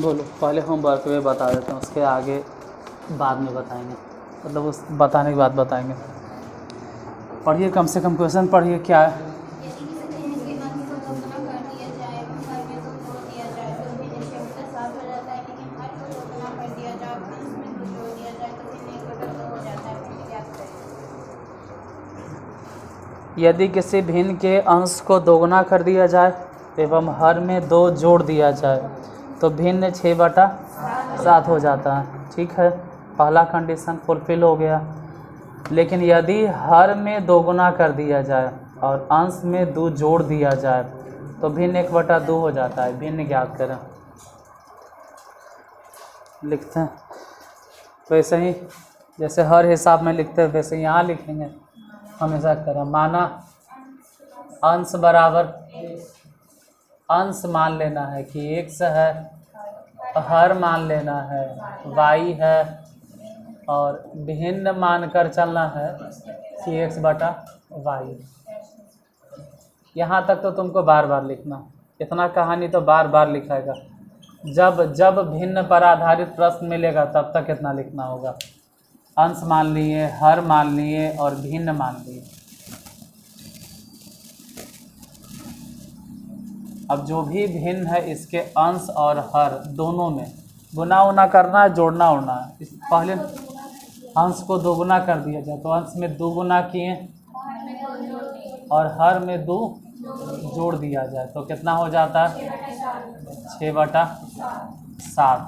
बोलो, पहले होमवर्क में बता देते हैं, उसके आगे बाद में बताएंगे, मतलब उस बताने के बाद बताएंगे। पढ़िए, कम से कम क्वेश्चन पढ़िए क्या है। यदि किसी भिन्न के अंश को दोगुना कर दिया जाए एवं हर में 2 जोड़ दिया जाए तो भिन्न 6/7 हो जाता है। ठीक है, पहला कंडीशन फुलफिल हो गया। लेकिन यदि हर में दोगुना कर दिया जाए और अंश में 2 जोड़ दिया जाए तो भिन्न 1/2 हो जाता है। भिन्न ज्ञात करें, लिखते हैं वैसे ही जैसे हर हिसाब में लिखते हैं वैसे यहाँ लिखेंगे। हमेशा करें, माना अंश बराबर अंश मान लेना है कि x है, हर मान लेना है y है, और भिन्न मानकर चलना है कि x/y। यहाँ तक तो तुमको बार बार लिखना, इतना कहानी तो बार बार लिखाएगा। जब भिन्न पर आधारित प्रश्न मिलेगा तब तक इतना लिखना होगा। अंश मान लिए, हर मान लिए और भिन्न मान लिए। अब जो भी भिन्न है इसके अंश और हर दोनों में गुना उना करना है, जोड़ना उड़ना है। पहले अंश को 2 गुना कर दिया जाए तो अंश में 2 गुना किए और हर में 2 जोड़ दिया जाए तो कितना हो जाता है? 6/7।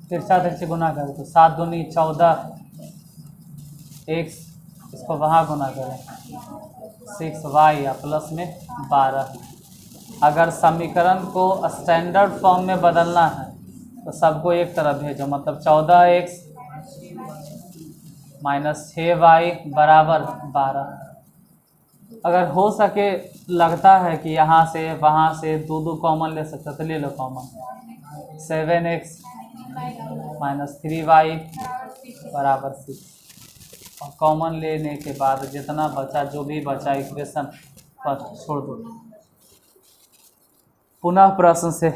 तिरछा तिरछी गुना करें तो 7 दूनी 14, x इसको वहाँ गुना करें 6y या प्लस में 12। अगर समीकरण को स्टैंडर्ड फॉर्म में बदलना है तो सबको एक तरफ भेजो, मतलब 14x - 6y बराबर 12। अगर हो सके, लगता है कि यहाँ से वहाँ से 2 कॉमन ले सकते तो ले लो कॉमन। 7x - 3y बराबर 6। और कॉमन लेने के बाद जितना बचा, जो भी बचा इक्वेशन फर्स्ट छोड़ दो। पुनः प्रश्न से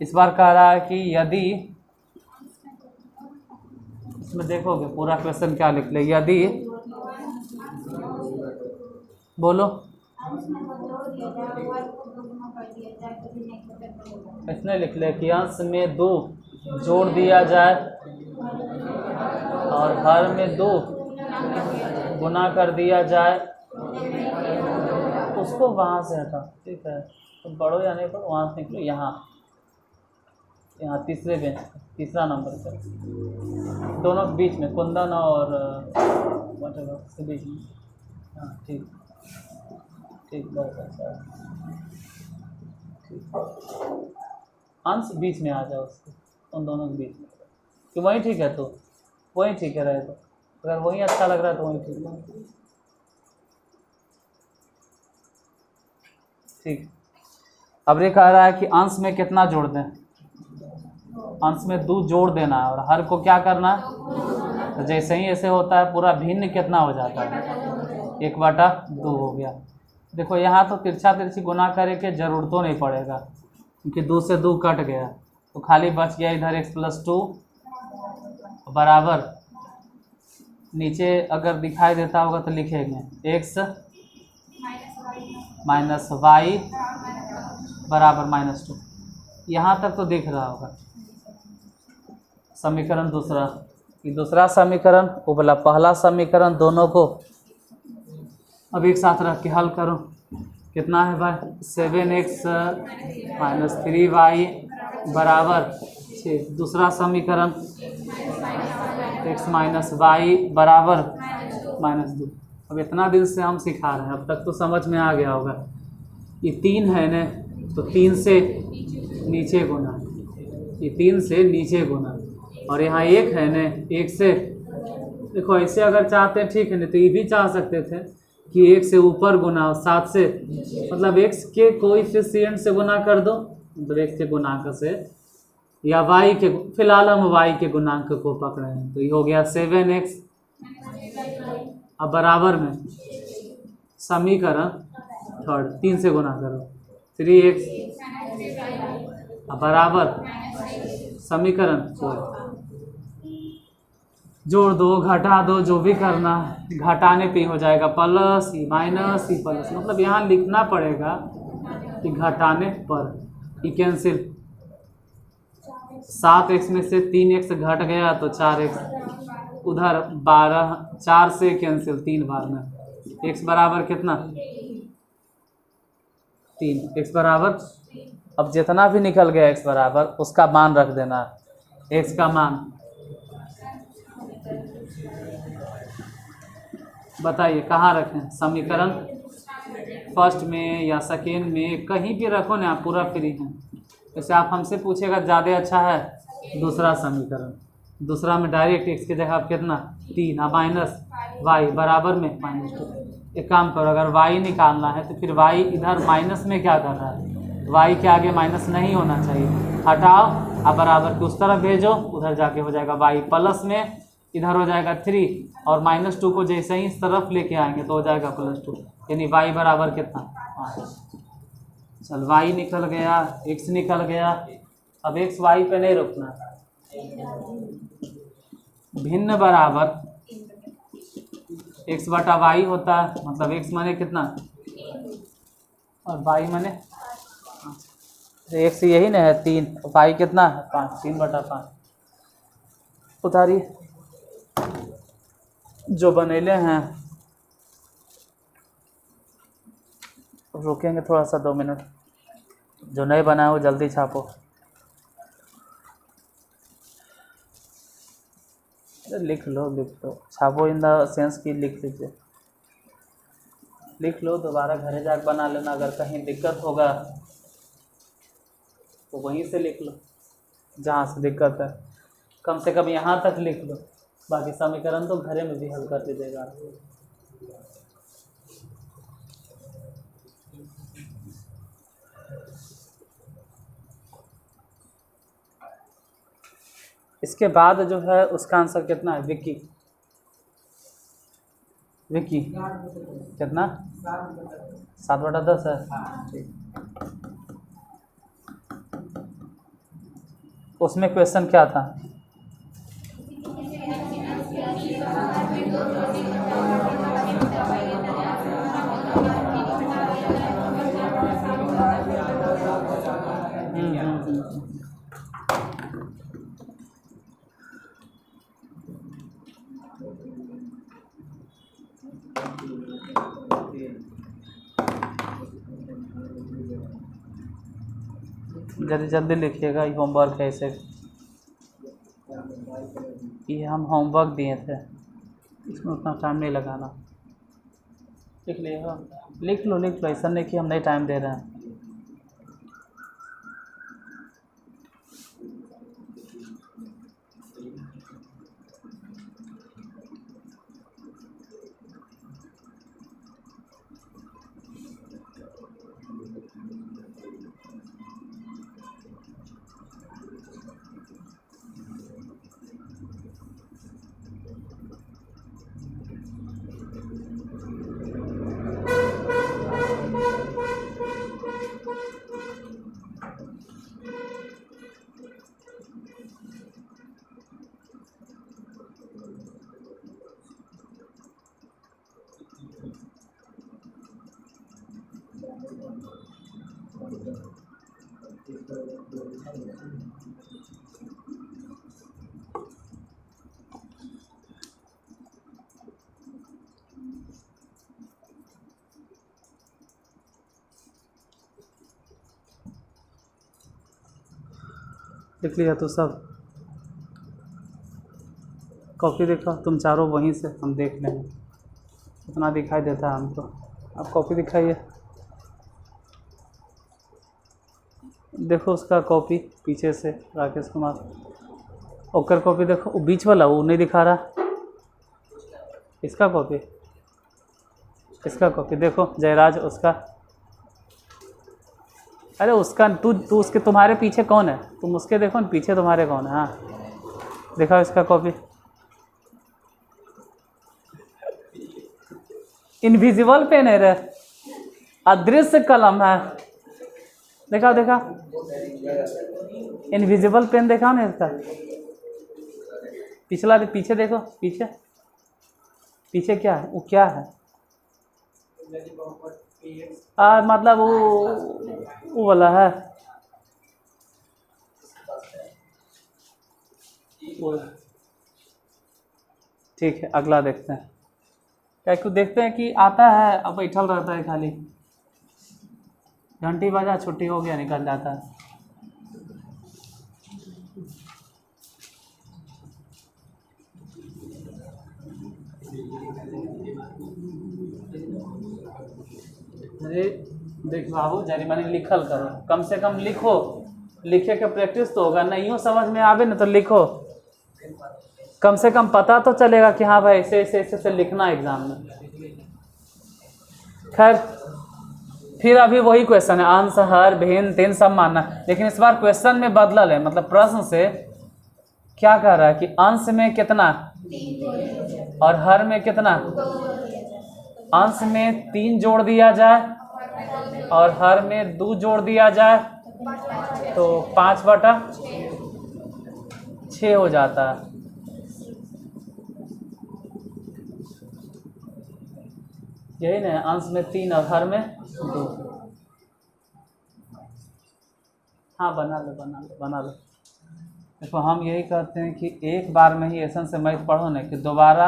इस बार कह रहा है कि यदि, इसमें देखोगे पूरा क्वेश्चन क्या लिख ले। यदि, बोलो, इसने लिख ले कि अंश में 2 जोड़ दिया जाए और हर में 2 गुना कर दिया जाए। उसको वहाँ से हटा, ठीक है, तो पढ़ो या नहीं पढ़ो, वहाँ से निकलो। यहाँ तीसरे बेंच, तीसरा नंबर पर, दोनों के बीच में, कुंदन और के बीच में। हाँ ठीक ठीक, बहुत अच्छा, ठीक। अंश बीच में आ जाओ उसके, उन दोनों के बीच में, कि वही ठीक है, तो वही ठीक है रहे। तो अगर वही अच्छा लग रहा है तो वही ठीक है। ठीक, अब ये कह रहा है कि अंश में कितना जोड़ दें? अंश में 2 जोड़ देना है और हर को क्या करना है? तो जैसे ही ऐसे होता है पूरा भिन्न कितना हो जाता है? 1/2 हो गया। देखो यहाँ तो तिरछा तिरछी गुना करे के जरूरत तो नहीं पड़ेगा, क्योंकि 2 से 2 कट गया, तो खाली बच गया इधर x+2 बराबर, नीचे अगर दिखाई देता होगा तो लिखेंगे x - y बराबर -2। यहाँ तक तो दिख रहा होगा। समीकरण दूसरा, ये दूसरा समीकरण वो बोला पहला समीकरण, दोनों को अब एक साथ रख के हल करो। कितना है भाई? 7x - 3y बराबर 6। दूसरा समीकरण x - y बराबर -2। अब इतना दिन से हम सिखा रहे हैं, अब तक तो समझ में आ गया होगा। ये 3 है न, तो 3 से नीचे गुना, ये 3 से नीचे गुना, और यहाँ 1 है न, 1 से, देखो ऐसे अगर चाहते हैं ठीक है, नहीं तो ये भी चाह सकते थे कि 1 से ऊपर गुना, 7 से, मतलब x के कोएफिशिएंट से गुना कर दो, मतलब x के गुणांक से, या y के, फिलहाल हम y के गुणांक को पकड़े हैं, तो ये हो गया 7x अब बराबर में समीकरण थर्ड 3 से गुना करो 3x अब बराबर समीकरण 4 जोड़ दो घटा दो जो भी करना है घटाने पे हो जाएगा plus E minus E plus मतलब यहाँ लिखना पड़ेगा कि घटाने पर ई कैंसिल 7x में से 3x घट गया तो 4x उधर 12 4 से कैंसिल 3 बार में x बराबर कितना 3 x बराबर अब जितना भी निकल गया x बराबर उसका मान रख देना x का मान बताइए कहाँ रखें समीकरण फर्स्ट में या सेकेंड में कहीं भी रखो ना आप पूरा फ्री हैं जैसे आप हमसे पूछेगा ज़्यादा अच्छा है दूसरा समीकरण दूसरा में डायरेक्ट x की जगह आप कितना 3 माइनस y बराबर में -2 एक काम करो अगर y निकालना है तो फिर y इधर माइनस में क्या कर रहा है y के आगे माइनस नहीं होना चाहिए हटाओ अब बराबर के उस तरफ भेजो उधर जाके हो जाएगा y प्लस में इधर हो जाएगा 3 और -2 को जैसे ही इस तरफ लेके आएंगे तो हो जाएगा +2 यानी y बराबर कितना 5 चल y निकल गया x निकल गया अब x y पे नहीं रुकना भिन्न बराबर x बटा y होता है मतलब x माने कितना और y माने x यही ना है 3 y कितना है 5 3/5 उतारिए जो बनेले हैं रुकेंगे थोड़ा सा 2 मिनट जो नहीं बना है वो जल्दी छापो लिख लो छापो इन द सेंस की लिख लीजिए लिख लो दोबारा घरे जाकर बना लेना अगर कहीं दिक्कत होगा तो वहीं से लिख लो जहाँ से दिक्कत है कम से कम यहाँ तक लिख लो बाकी समीकरण तो घरे में भी हल कर दीजिएगा इसके बाद जो है उसका आंसर कितना है विक्की कितना 7/10 है ठीक उसमें क्वेश्चन क्या था जल्दी जल्दी लिखिएगा ये होमवर्क है इसे ये हम होमवर्क दिए थे इसमें उतना टाइम नहीं लगाना लिख लो ऐसा नहीं कि हम नहीं टाइम दे रहे हैं लिख लिया तो सब कॉपी देखो तुम चारों वहीं से हम देख लेंगे उतना दिखाई देता है हमको आप कॉपी दिखाइए देखो उसका कॉपी पीछे से राकेश कुमार ओकर कॉपी देखो वो बीच वाला वो नहीं दिखा रहा इसका कॉपी देखो जयराज उसका अरे उसका तू उसके तुम्हारे पीछे कौन है तुम उसके देखो ना पीछे तुम्हारे कौन है हाँ दिखाओ इसका कॉपी इनविजिबल पेन है रे, अदृश्य कलम है। देखा देखा, इनविजिबल पेन देखा ना इसका। पिछला पीछे देखो, पीछे पीछे क्या है, वो क्या है? मतलब वो वाला है वो। ठीक है, अगला देखते हैं। क्या कुछ देखते हैं कि आता है, अब बैठल रहता है खाली, घंटी बजा छुट्टी हो गया निकल जाता है। अरे देख बाबू, जरिमानी लिखल करो, कम से कम लिखो, लिखे के प्रैक्टिस तो होगा। नहीं यूँ समझ में आवे ना तो लिखो, कम से कम पता तो चलेगा कि हाँ भाई ऐसे ऐसे ऐसे लिखना एग्जाम में। खैर फिर अभी वही क्वेश्चन है, अंश हर भिन्न तीन सब मानना, लेकिन इस बार क्वेश्चन में बदलल है। मतलब प्रश्न से क्या कह रहा है कि अंश में कितना और हर में कितना। अंश में 3 जोड़ दिया जाए और हर में 2 जोड़ दिया जाए तो 5/6 हो जाता है। यही ना, अंश में 3 और हर में 2। हाँ बना लो बना लो बना लो। देखो हम यही कहते हैं कि एक बार में ही ऐसा से मैथ पढ़ो ना कि दोबारा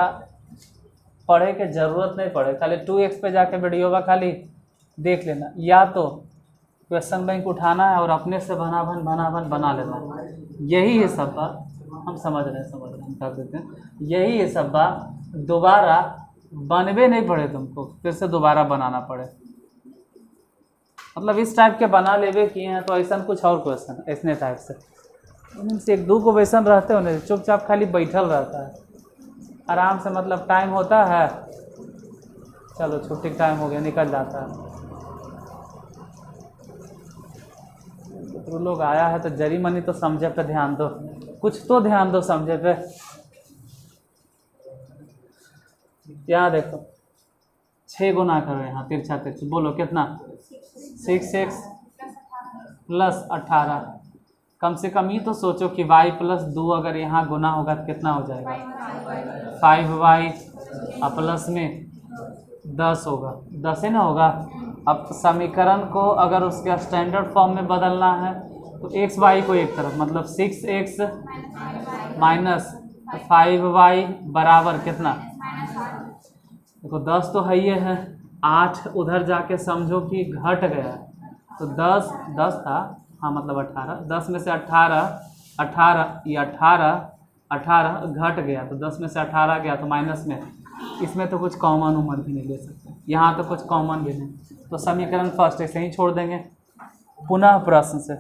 पढ़े के जरूरत नहीं पड़े। खाली 2x पे जाके वीडियो में खाली देख लेना, या तो क्वेश्चन बैंक उठाना है और अपने से बना लेना। यही है सब बात, हम समझ रहे हैं हम कर देते हैं। यही है सब बात, दोबारा बनवे नहीं पड़े तुमको, फिर से दोबारा बनाना पड़े। मतलब इस टाइप के बना लेवे किए हैं तो ऐसा कुछ और क्वेश्चन ऐसने टाइप से इनसे 1-2 को क्वेश्चन रहते हो ना, चुपचाप खाली बैठल रहता है आराम से। मतलब टाइम होता है, चलो छुट्टी टाइम हो गया, निकल जाता है। तो लोग आया है तो जरिमानी तो समझे पे ध्यान दो, कुछ तो ध्यान दो समझे पे। यहाँ देखो 6 गुना करो, यहाँ तिरछा तिरछी बोलो कितना, 6x + 18। कम से कम ये तो सोचो कि y + 2 अगर यहाँ गुना होगा तो कितना हो जाएगा, 5y प्लस में 10 होगा, 10 ही ना होगा। अब समीकरण को अगर उसके स्टैंडर्ड फॉर्म में बदलना है तो x y को एक तरफ, मतलब 6x - 5y बराबर कितना। देखो 10 तो है ही है, 8 उधर जाके समझो कि घट गया, तो 10 था, हाँ मतलब 18, 10 में से 18 ये 18 घट गया, तो 10 में से 18 गया तो माइनस में। इसमें तो कुछ कॉमन उमन भी नहीं ले सकते, यहाँ तो कुछ कॉमन भी नहीं, तो समीकरण फर्स्ट ऐसे ही छोड़ देंगे। पुनः प्रश्न से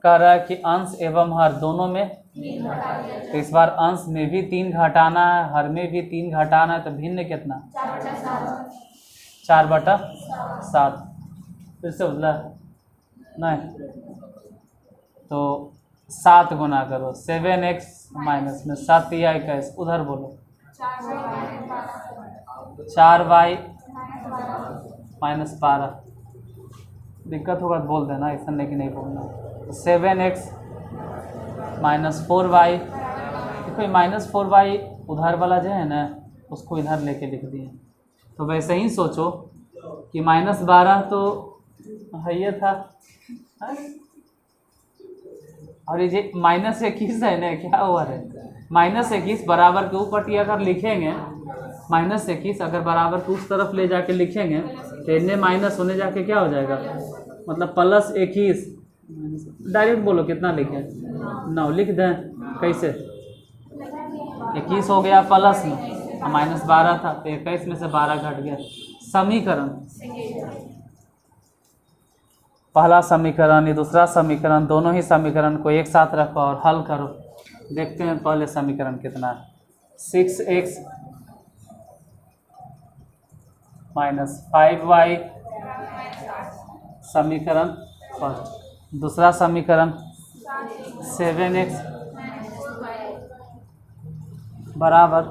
कह रहा है कि अंश एवं हर दोनों में, तो इस बार अंश में भी 3 घटाना है, हर में भी 3 घटाना है, तो भिन्न कितना, 4/7। फिर से बदला नहीं, तो 7 गुना करो, 7x माइनस में 7 या 21, उधर बोलो 4y - 12। दिक्कत होगा तो बोल देना, ऐसा नहीं कि नहीं बोलना। 7x - 4y, देखो -4y उधर वाला जो है ना उसको इधर लेके लिख दिए। तो वैसे ही सोचो कि -12 तो है ये था, और ये -21 है ना, क्या हुआ है, -21 बराबर के ऊपर टी अगर लिखेंगे, -21 अगर बराबर के उस तरफ ले जाके लिखेंगे तो इन्हें माइनस होने जाके क्या हो जाएगा, मतलब +21। डायरेक्ट बोलो कितना लिखें, 9 लिख दें, कैसे 21 हो गया प्लस में, -12 था तो 21 में से 12 घट गया। समीकरण पहला समीकरण ये दूसरा समीकरण, दोनों ही समीकरण को एक साथ रखो और हल करो। देखते हैं पहले समीकरण कितना है, 6x - 5y समीकरण फर्स्ट। दूसरा समीकरण 7x बराबर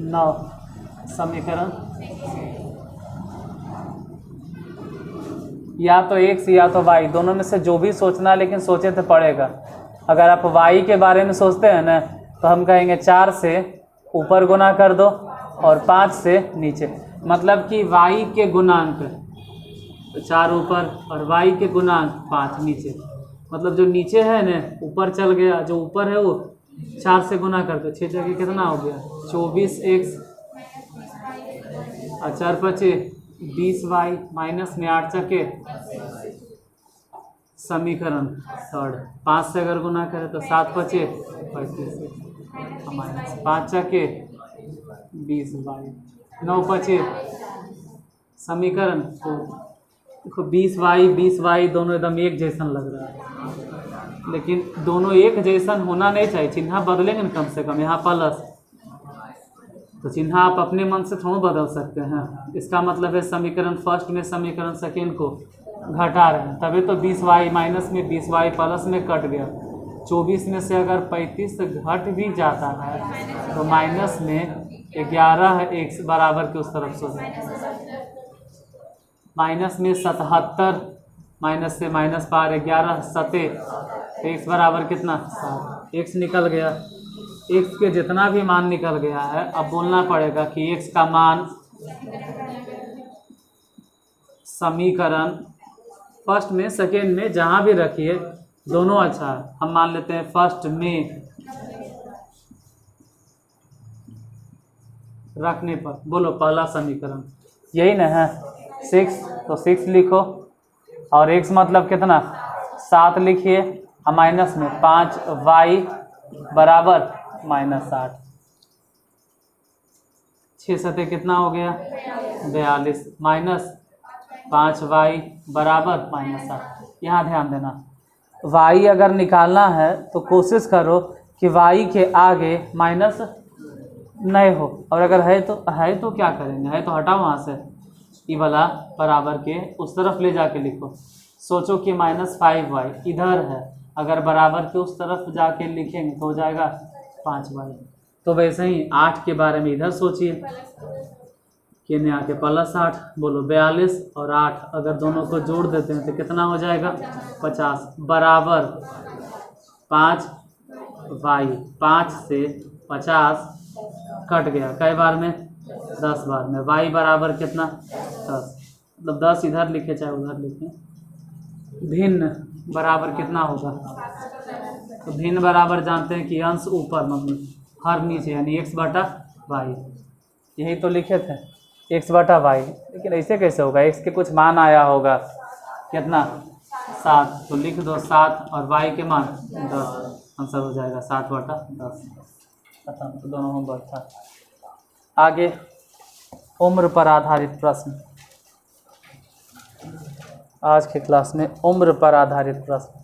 9 समीकरण या तो x या तो y, दोनों में से जो भी सोचना है, लेकिन सोचे तो पड़ेगा। अगर आप y के बारे में सोचते हैं ना तो हम कहेंगे 4 से ऊपर गुना कर दो और 5 से नीचे, मतलब कि y के गुणांक तो 4 ऊपर और y के गुणांक 5 नीचे, मतलब जो नीचे है ना ऊपर चल गया, जो ऊपर है वो 4 से गुना कर दो, 6 जगह कितना हो गया 24x और 4 पचे 20y माइनस में 8 चके समीकरण थर्ड, 5 से अगर गुना करें तो 7 पचे 35 माइनस 5 चके 20y 9 पचे समीकरण तो देखो 20y दोनों एकदम एक जैसन लग रहा है, लेकिन दोनों एक जैसन होना नहीं चाहिए, चिन्ह बदलेंगे ना कम से कम, यहाँ प्लस तो चिन्ह आप अपने मन से थोड़ा बदल सकते हैं। इसका मतलब है समीकरण फर्स्ट में समीकरण सेकेंड को घटा रहे हैं, तभी तो 20y माइनस में 20y प्लस में कट गया। 24 में से अगर 35 घट भी जाता है तो माइनस में 11x बराबर के उस तरफ से माइनस में 77 माइनस से माइनस पार 11 सते x बराबर कितना 7, x निकल गया। x के जितना भी मान निकल गया है, अब बोलना पड़ेगा कि x का मान समीकरण फर्स्ट में सेकेंड में जहाँ भी रखिए दोनों अच्छा है। हम मान लेते हैं फर्स्ट में रखने पर, बोलो पहला समीकरण यही ना है 6, तो 6 लिखो और x मतलब कितना 7 लिखिए और माइनस में 5y बराबर -8, 6 सते कितना हो गया 42 माइनस 5y बराबर -8। यहाँ ध्यान देना y अगर निकालना है तो कोशिश करो कि y के आगे माइनस नहीं हो, और अगर है तो क्या करेंगे, है तो हटाओ वहाँ से, ये वाला बराबर के उस तरफ ले जाके लिखो। सोचो कि -5y इधर है, अगर बराबर के उस तरफ जाके लिखेंगे तो हो जाएगा 5y। तो वैसे ही 8 के बारे में इधर सोचिए कि ने आके +8, बोलो 42 और 8 अगर दोनों को जोड़ देते हैं तो कितना हो जाएगा 50 बराबर 5y। 5 से 50 कट गया, कई बार में 10 बार में, y बराबर कितना 10, मतलब 10 इधर लिखे चाहे उधर लिखे। भिन्न बराबर कितना होगा, तो भिन्न बराबर जानते हैं कि अंश ऊपर मतलब हर नीचे, यानी x बटा वाई, यही तो लिखे थे x बटा वाई। लेकिन ऐसे कैसे होगा, x के कुछ मान आया होगा कितना 7, तो लिख दो 7 और y के मान 10, आंसर हो जाएगा 7 बटा 10। खत्म, तो दोनों होमवर्क था। आगे उम्र पर आधारित प्रश्न, आज के क्लास में उम्र पर आधारित प्रश्न।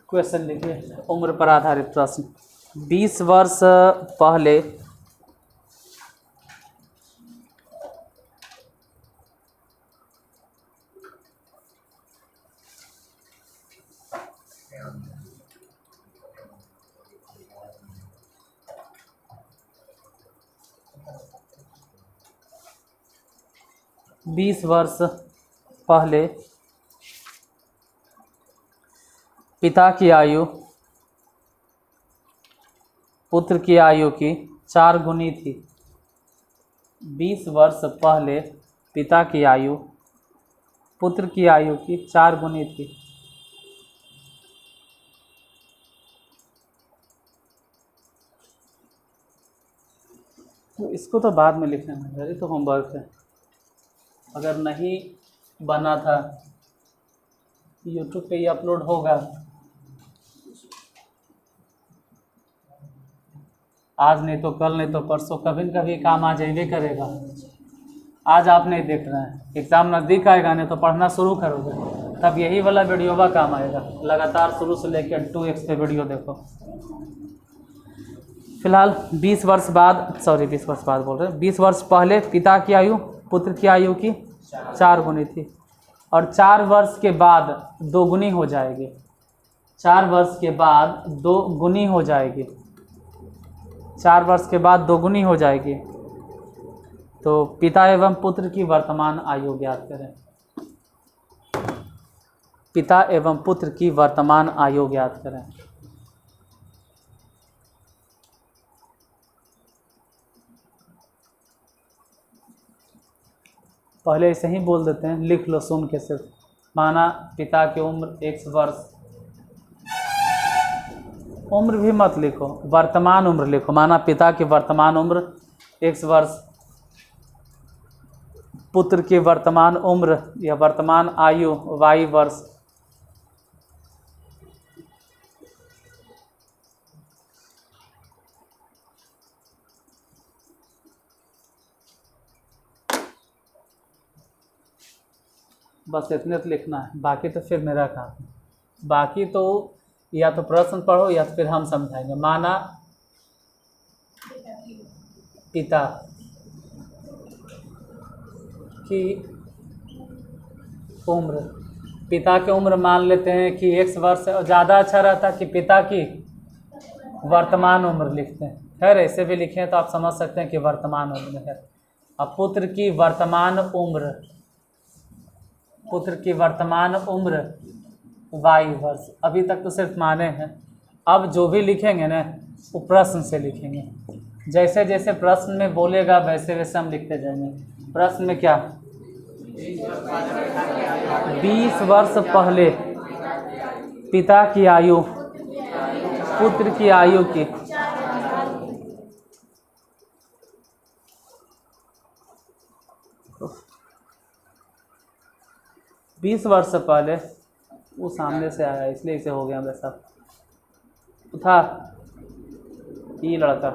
क्वेश्चन लिखिए, उम्र पर आधारित प्रश्न। 20 वर्ष पहले पिता की आयु पुत्र की आयु की 4 गुनी थी। 20 वर्ष पहले पिता की आयु पुत्र की आयु की 4 गुनी थी। तो इसको तो बाद में लिखना है, ये तो होमवर्क है। अगर नहीं बना था यूट्यूब पे ही अपलोड होगा। आज नहीं तो कल, नहीं तो परसों, कभी न कभी काम आ जाइए करेगा। आज आप नहीं देख रहे हैं, एग्ज़ाम नज़दीक आएगा नहीं तो पढ़ना शुरू करोगे, तब यही वाला वीडियोवा काम आएगा। लगातार शुरू से लेकर 2x पे वीडियो देखो। फिलहाल 20 वर्ष बाद, 20 वर्ष बाद बोल रहे हैं, 20 वर्ष पहले पिता की आयु पुत्र की आयु की 4 गुनी थी, और 4 वर्ष के बाद 2 गुनी हो जाएगी। 4 वर्ष के बाद 2 गुनी हो जाएगी। 4 वर्ष के बाद 2 गुनी हो जाएगी। तो पिता एवं पुत्र की वर्तमान आयु ज्ञात करें। पिता एवं पुत्र की वर्तमान आयु ज्ञात करें। पहले ऐसे ही बोल देते हैं, लिख लो सुन के सिर्फ। माना पिता की उम्र x वर्ष, उम्र भी मत लिखो, वर्तमान उम्र लिखो। माना पिता की वर्तमान उम्र x वर्ष, पुत्र की वर्तमान उम्र या वर्तमान आयु y वर्ष। बस इतने तो लिखना है, बाकी तो फिर मेरा काम है। बाकी तो या तो प्रश्न पढ़ो या तो फिर हम समझाएंगे। माना पिता की उम्र, पिता की उम्र मान लेते हैं कि x वर्ष, ज़्यादा अच्छा रहता कि पिता की वर्तमान उम्र लिखते हैं। खैर ऐसे भी लिखें तो आप समझ सकते हैं कि वर्तमान उम्र है। अब पुत्र की वर्तमान उम्र, पुत्र की वर्तमान उम्र y वर्ष। अभी तक तो सिर्फ माने हैं, अब जो भी लिखेंगे ना वो प्रश्न से लिखेंगे। जैसे जैसे प्रश्न में बोलेगा वैसे वैसे हम लिखते जाएंगे। प्रश्न में क्या, 20 वर्ष पहले पिता की आयु पुत्र की आयु की 20 वर्ष पहले, वो सामने से आया इसलिए इसे हो गया वैसा था ये लड़का,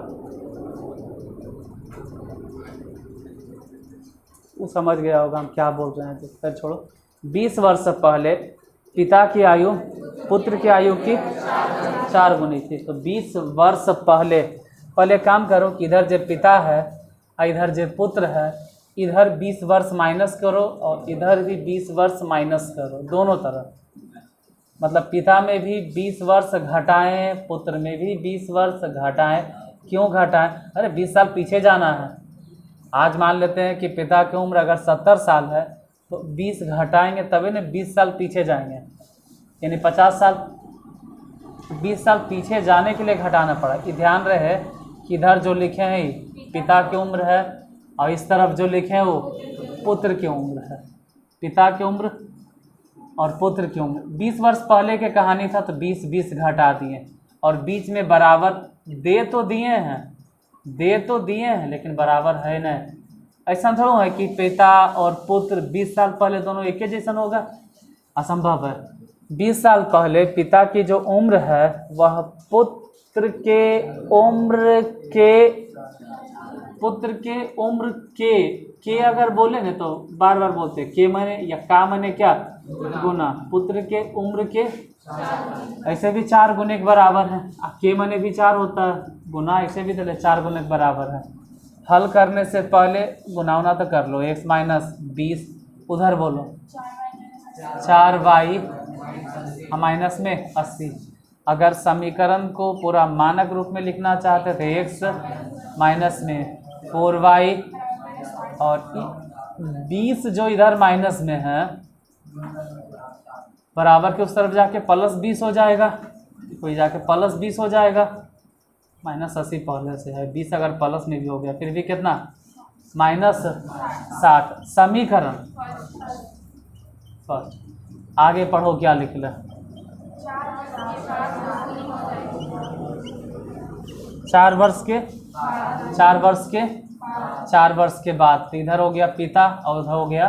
वो समझ गया होगा हम क्या बोल रहे हैं। तो फिर छोड़ो। 20 वर्ष पहले पिता की आयु पुत्र की आयु की 4 गुनी थी। तो 20 वर्ष पहले काम करो कि इधर जो पिता है और इधर जो पुत्र है, इधर 20 वर्ष माइनस करो और इधर भी 20 वर्ष माइनस करो, दोनों तरफ। मतलब पिता में भी 20 वर्ष घटाएं, पुत्र में भी 20 वर्ष घटाएं। क्यों घटाएं? अरे 20 साल पीछे जाना है। आज मान लेते हैं कि पिता की उम्र अगर 70 साल है तो 20 घटाएंगे तभी ना 20 साल पीछे जाएंगे, यानी 50 साल, 20 साल पीछे जाने के लिए घटाना पड़ा। ये ध्यान रहे कि इधर जो लिखे हैं पिता की उम्र है और इस तरफ जो लिखे हैं वो पुत्र की उम्र है। पिता की उम्र और पुत्र की उम्र 20 वर्ष पहले के कहानी था तो 20 घटा दिए, और बीच में बराबर दे तो दिए हैं लेकिन बराबर है नहीं। ऐसा थोड़ा है कि पिता और पुत्र 20 साल पहले दोनों एक ही जैसा होगा, असंभव है। 20 साल पहले पिता की जो उम्र है वह पुत्र के उम्र के अगर बोलेंगे तो बार बार बोलते हैं के माने या का माने क्या, गुना। पुत्र के उम्र के ऐसे भी 4 गुने के बराबर है, के माने भी 4 होता है, गुना ऐसे भी तो 4 गुने के बराबर है। हल करने से पहले गुना तो कर लो, x माइनस 20, उधर बोलो 4y माइनस में 80। अगर समीकरण को पूरा मानक रूप में लिखना चाहते थे x माइनस में 4y और 20 जो इधर माइनस में है बराबर के उस तरफ जाके प्लस 20 हो जाएगा, कोई जाके प्लस 20 हो जाएगा। -80 पहले से है, 20 अगर प्लस में भी हो गया फिर भी कितना, -60। समीकरण फर्स्ट, आगे पढ़ो क्या लिख ले। 4 वर्ष के 4 वर्ष के बाद, तो इधर हो गया पिता और उधर हो गया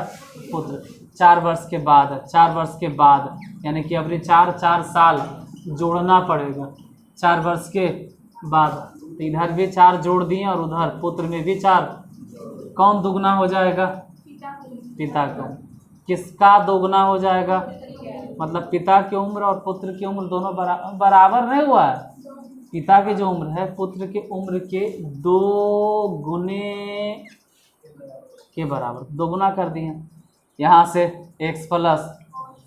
पुत्र। 4 वर्ष के बाद, 4 वर्ष के बाद यानी कि अभी 4 साल जोड़ना पड़ेगा। 4 वर्ष के बाद, तो इधर भी 4 जोड़ दिए और उधर पुत्र में भी 4। कौन दुगना हो जाएगा, पिता का। किसका दोगुना हो जाएगा, मतलब पिता की उम्र और पुत्र की उम्र दोनों बराबर नहीं हुआ है। पिता की जो उम्र है पुत्र के उम्र के 2 गुने के बराबर, दोगुना कर दिए। यहाँ से x +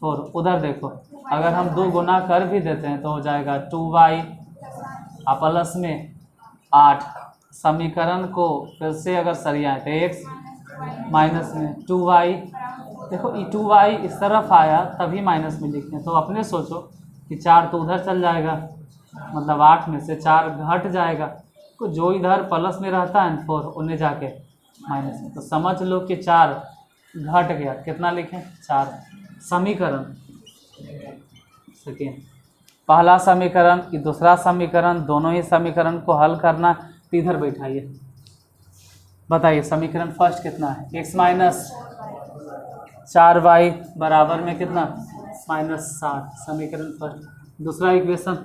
4, उधर देखो अगर हम 2 गुना कर भी देते हैं तो हो जाएगा 2y प्लस में 8। समीकरण को फिर से अगर सरियाएं तो x माइनस में 2y, देखो 2y इस तरफ आया तभी माइनस में लिखें, तो अपने सोचो कि 4 तो उधर चल जाएगा, मतलब 8 में से 4 घट जाएगा, तो जो इधर प्लस में रहता है 4 उन्हें जाके माइनस में, तो समझ लो कि 4 घट गया। कितना लिखें, 4। समीकरण सेकेंड, पहला समीकरण कि दूसरा समीकरण, दोनों ही समीकरण को हल करना। तो इधर बैठाइए, बताइए समीकरण फर्स्ट कितना है, x - 4y बराबर में कितना, -60। समीकरण फर्स्ट। दूसरा इक्वेशन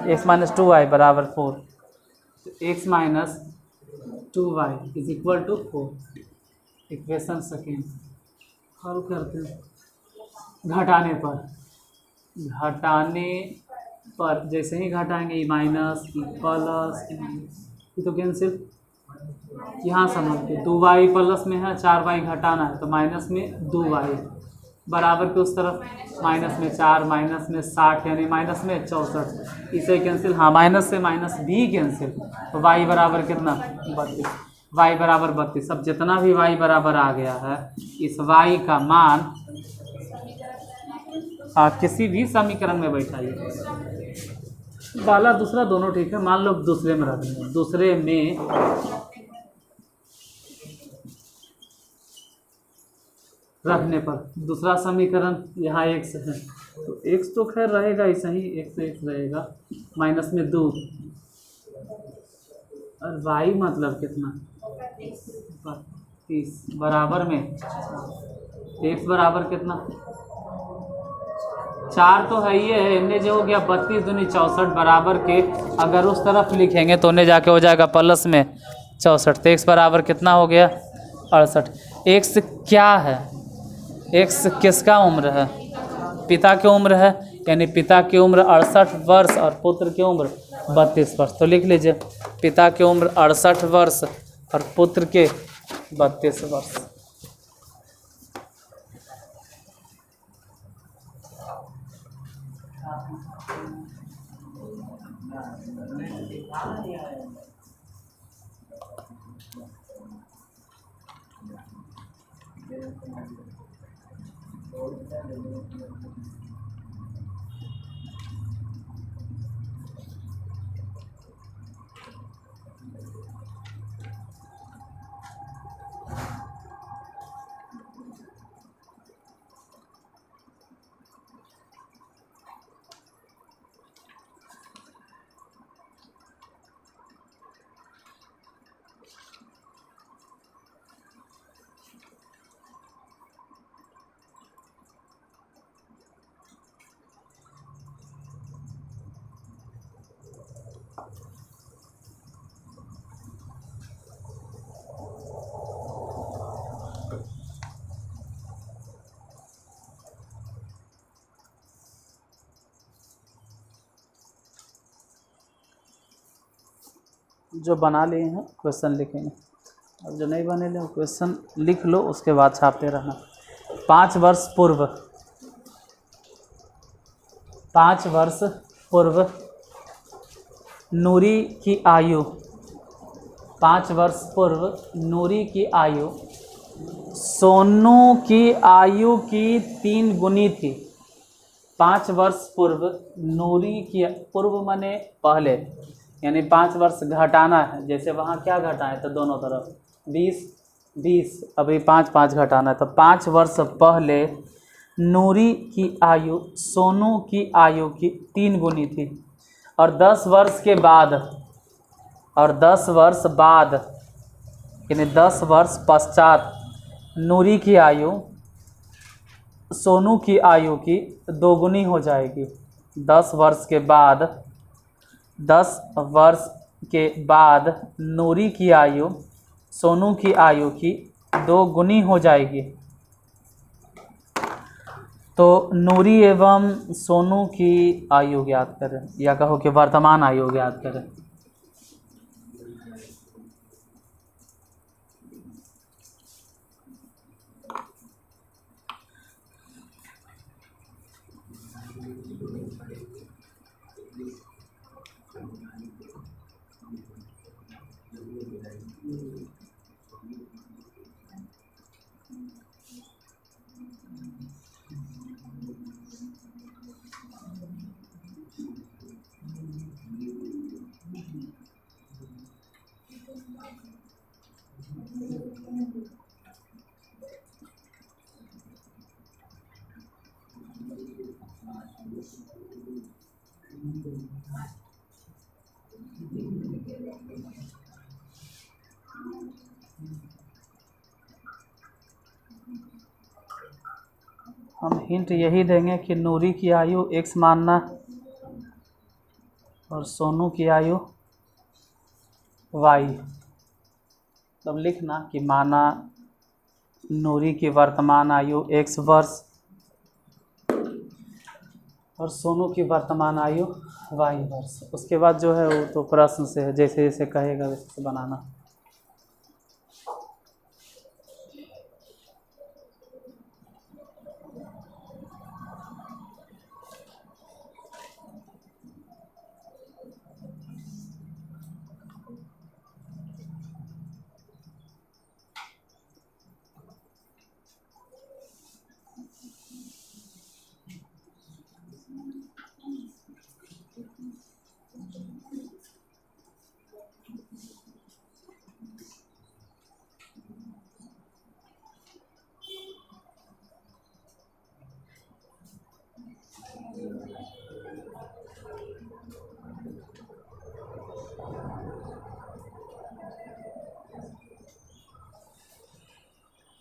x - 2y बराबर 4, तो x - 2y = 4। इक्वेशन सेकेंड हल करते हैं। घटाने पर जैसे ही घटाएंगे ई माइनस ई प्लस, ये तो कैंसिल। यहाँ समझ के 2y प्लस में है, 4y घटाना है तो माइनस में 2y बराबर के उस तरफ माइनस में 4, माइनस में 60 यानी माइनस में 64। इसे कैंसिल, हाँ माइनस से माइनस भी कैंसिल, तो y बराबर कितना, 32। y बराबर 32। अब जितना भी y बराबर आ गया है इस y का मान आप किसी भी समीकरण में बैठाइए, पहला दूसरा दोनों ठीक है, मान लो दूसरे में रख दें, दूसरे में रखने पर दूसरा समीकरण यहाँ x है, तो x तो खैर रहेगा ऐसा ही, x से x रहेगा, माइनस में 2 और y मतलब कितना, 32 बराबर में x बराबर कितना, 4 तो है ही है, इन्हें जो हो गया 32 दूनी 64 बराबर के, अगर उस तरफ लिखेंगे तो उन्हें जाके हो जाएगा प्लस में 64, तो x बराबर कितना हो गया, 68। x क्या है, x किसका उम्र है, पिता की उम्र है, यानी पिता की उम्र 68 वर्ष और पुत्र की उम्र 32 वर्ष। तो लिख लीजिए पिता की उम्र 68 वर्ष और पुत्र के 32 वर्ष। जो बना लिए हैं क्वेश्चन लिखेंगे, अब जो नहीं बने ले क्वेश्चन लिख लो, उसके बाद छापते रहना। 5 वर्ष पूर्व 5 वर्ष पूर्व नूरी की आयु 5 वर्ष पूर्व नूरी की आयु सोनू की आयु की 3 गुनी थी। 5 वर्ष पूर्व नूरी की, पूर्व माने पहले, यानी 5 वर्ष घटाना है। जैसे वहाँ क्या घटाएं तो दोनों तरफ 20 20, अभी 5 5 घटाना है। तो 5 वर्ष पहले नूरी की आयु सोनू की आयु की 3 गुनी थी, और 10 वर्ष के बाद, और 10 वर्ष बाद यानी 10 वर्ष पश्चात नूरी की आयु सोनू की आयु की 2 गुनी हो जाएगी। 10 वर्ष के बाद, 10 वर्ष के बाद नूरी की आयु सोनू की आयु की 2 गुनी हो जाएगी। तो नूरी एवं सोनू की आयु ज्ञात करें, या कहो कि वर्तमान आयु ज्ञात करें। हम हिंट यही देंगे कि नूरी की आयु x मानना और सोनू की आयु y। तब लिखना कि माना नूरी की वर्तमान आयु x वर्ष और सोनू की वर्तमान आयु y वर्ष। उसके बाद जो है वो तो प्रश्न से है, जैसे जैसे कहेगा वैसे बनाना।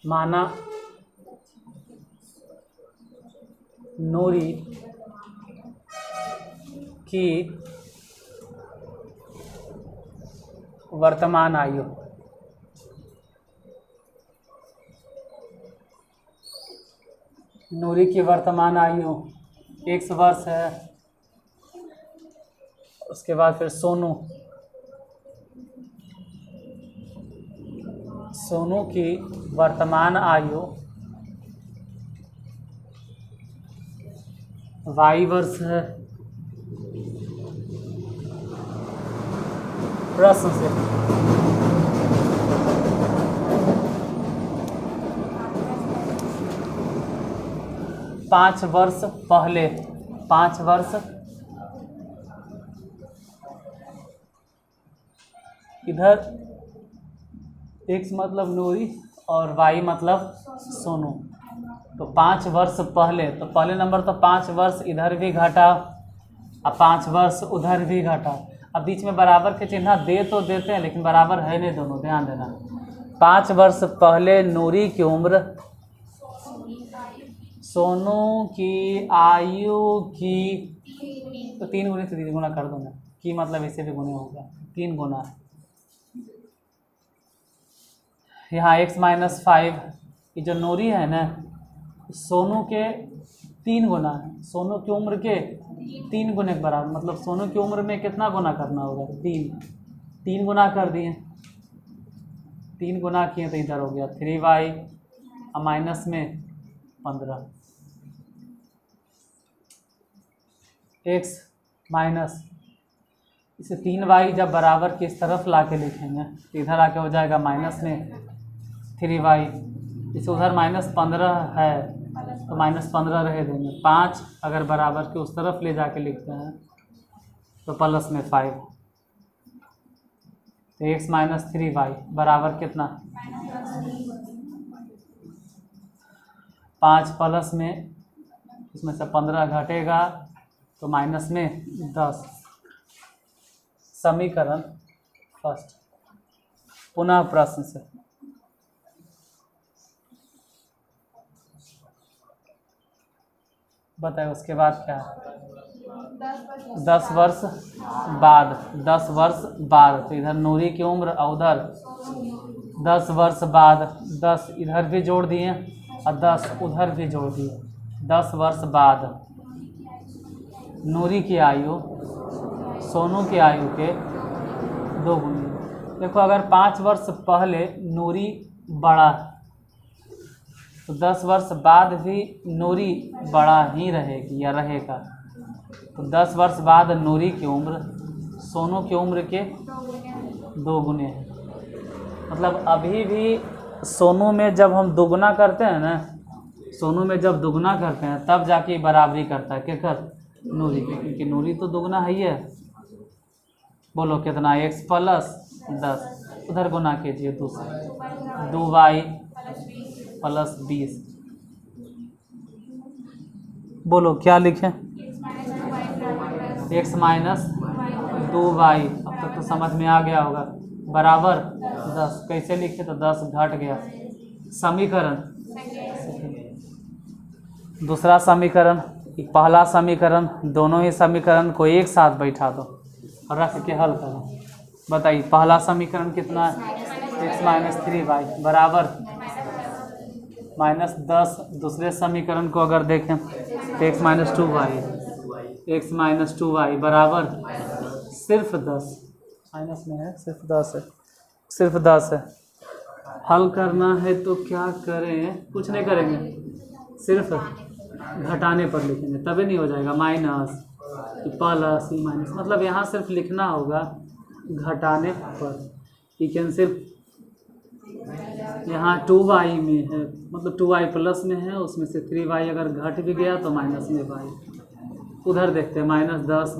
माना नूरी की वर्तमान आयु नूरी की वर्तमान आयु x वर्ष है। उसके बाद फिर सोनू की वर्तमान आयु y वर्ष है। प्रश्न से 5 वर्ष पहले, 5 वर्ष इधर x मतलब नूरी और y मतलब सोनू। तो 5 वर्ष पहले, तो पहले नंबर तो 5 वर्ष इधर भी घटा और 5 वर्ष उधर भी घटा। अब बीच में बराबर के चिन्ह दे तो देते हैं, लेकिन बराबर है नहीं दोनों, ध्यान देना। 5 वर्ष पहले नूरी की उम्र सोनू की आयु की, तो 3 गुने से 3 गुना कर दूंगा, की मतलब ऐसे भी गुने होगा, 3 गुना। यहाँ x-5, ये जो नूरी है ना, सोनू के 3 गुना है, सोनू की उम्र के 3 गुने के बराबर। मतलब सोनू की उम्र में कितना गुना करना होगा? 3 गुना कर दिए, 3 गुना किए तो इधर हो गया 3y और माइनस में 15, x माइनस इसे 3y जब बराबर की इस तरफ ला के लिखेंगे तो इधर आके हो जाएगा माइनस में 3y। इसे उधर -15 है तो -15 रह देंगे। 5 अगर बराबर के उस तरफ ले जाके लिखते हैं तो प्लस में 5। तो x माइनस 3y बराबर कितना, 5 प्लस में इसमें से 15 घटेगा तो माइनस में 10। समीकरण फर्स्ट। पुनः प्रश्न से बताए उसके बाद क्या है। 10 वर्ष बाद, 10 वर्ष बाद, तो इधर नूरी की उम्र और उधर 10 वर्ष बाद, 10 इधर भी जोड़ दिए और 10 उधर भी जोड़ दिए। 10 वर्ष बाद नूरी की आयु सोनू की आयु के 2 गुनी। देखो अगर 5 वर्ष पहले नूरी बड़ा तो 10 वर्ष बाद भी नूरी बड़ा ही रहेगी या रहेगा। तो 10 वर्ष बाद नूरी की उम्र सोनू की उम्र के 2 गुने है। मतलब अभी भी सोनू में जब हम दुगना करते हैं ना, सोनू में जब दुगना करते हैं तब जाके बराबरी करता है केकर, नूरी की, क्योंकि नूरी तो दुगना है ही है। बोलो कितना, x प्लस 10, उधर गुना कीजिए 2 से, 2y प्लस 20। बोलो क्या लिखें, x माइनस 2y, अब तक तो समझ में आ गया होगा, बराबर 10। कैसे लिखे, तो 10 घट गया। समीकरण दूसरा समीकरण, पहला समीकरण, दोनों ही समीकरण को एक साथ बैठा दो और रख के हल करो। बताइए पहला समीकरण कितना है, x माइनस 3y बराबर माइनस 10। दूसरे समीकरण को अगर देखें तो x minus 2y, x minus 2y बराबर सिर्फ 10, माइनस में है सिर्फ 10 है, सिर्फ 10 है। हल करना है तो क्या करें, कुछ नहीं करेंगे, सिर्फ घटाने पर लिखेंगे तभी नहीं हो जाएगा। माइनस प्लस माइनस, मतलब यहाँ सिर्फ लिखना होगा घटाने पर। ये कैंसिल, यहाँ 2y में है, मतलब 2y प्लस में है, उसमें से 3y अगर घट भी गया तो माइनस में y। उधर देखते हैं माइनस 10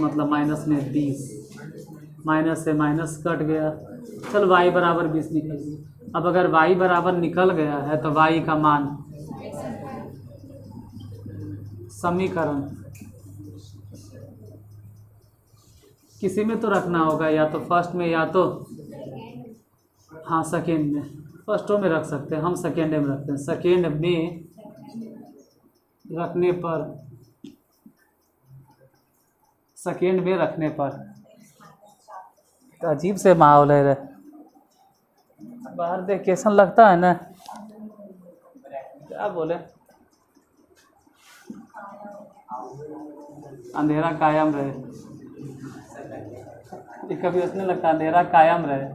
मतलब माइनस में 20, माइनस से माइनस कट गया। चल y बराबर 20 निकल गया। अब अगर y बराबर निकल गया है तो y का मान, समीकरण किसी में तो रखना होगा, या तो फर्स्ट में या तो हाँ सेकेंड में। फर्स्टों में रख सकते हैं हम, सेकेंड में रखते हैं। सेकेंड में रखने पर, सेकेंड में रखने पर तो अजीब से माहौल है रे, बाहर देख कैसा लगता है ना, क्या बोले, अंधेरा कायम रहे। ये कभी उसने लगता अंधेरा कायम रहे।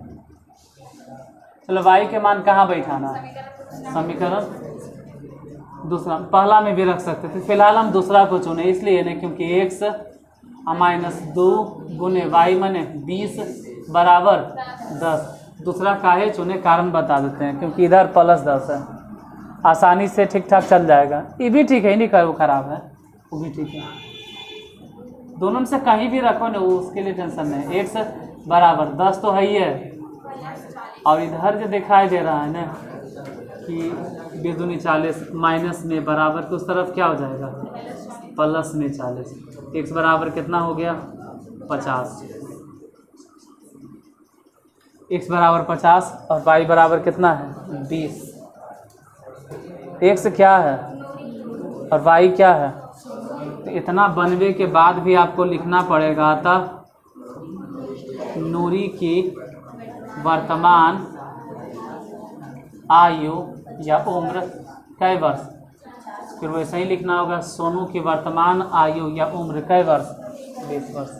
चलो y के मान कहाँ बैठाना है, समीकरण दूसरा, पहला में भी रख सकते थे, फिलहाल हम दूसरा को चुने इसलिए नहीं क्योंकि x माइनस 2 गुने y माने 20 बराबर 10। दूसरा काहे चुने, कारण बता देते हैं, क्योंकि इधर प्लस 10 है, आसानी से ठीक ठाक चल जाएगा। ये भी ठीक है, नहीं कर वो खराब है, वो भी ठीक है। दोनों में से कहीं भी रखो ना, उसके लिए टेंशन नहीं। x बराबर 10 तो है ही है, और इधर जो दिखाई दे रहा है ना कि 2 40 माइनस में बराबर तो उस तरफ क्या हो जाएगा, प्लस में 40। x बराबर कितना हो गया, 50। x बराबर 50 और y बराबर कितना है, 20। x क्या है और y क्या है, तो इतना बनने के बाद भी आपको लिखना पड़ेगा। अतः नूरी की वर्तमान आयु या उम्र कै वर्ष, फिर वैसे ही लिखना होगा सोनू की वर्तमान आयु या उम्र कै वर्ष, 20 वर्ष।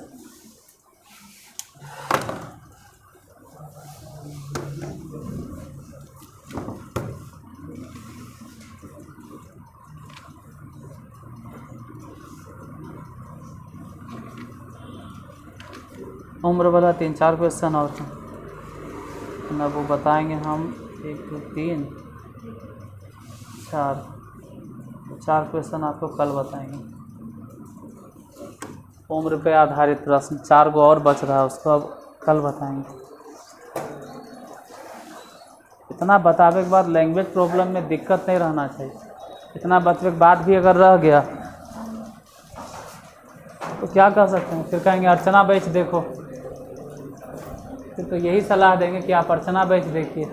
उम्र वाला 3-4 क्वेश्चन और हैं, ना वो बताएंगे हम। 1 2 3 4 क्वेश्चन आपको कल बताएंगे। उम्र पे आधारित प्रश्न 4 को और बच रहा है, उसको अब कल बताएंगे। इतना बतावे के बाद लैंग्वेज प्रॉब्लम में दिक्कत नहीं रहना चाहिए। इतना बतावे के बाद भी अगर रह गया तो क्या कर सकते हैं, फिर कहेंगे अर्चना बैच देखो, फिर तो यही सलाह देंगे कि आप अर्चना बैच देखिए।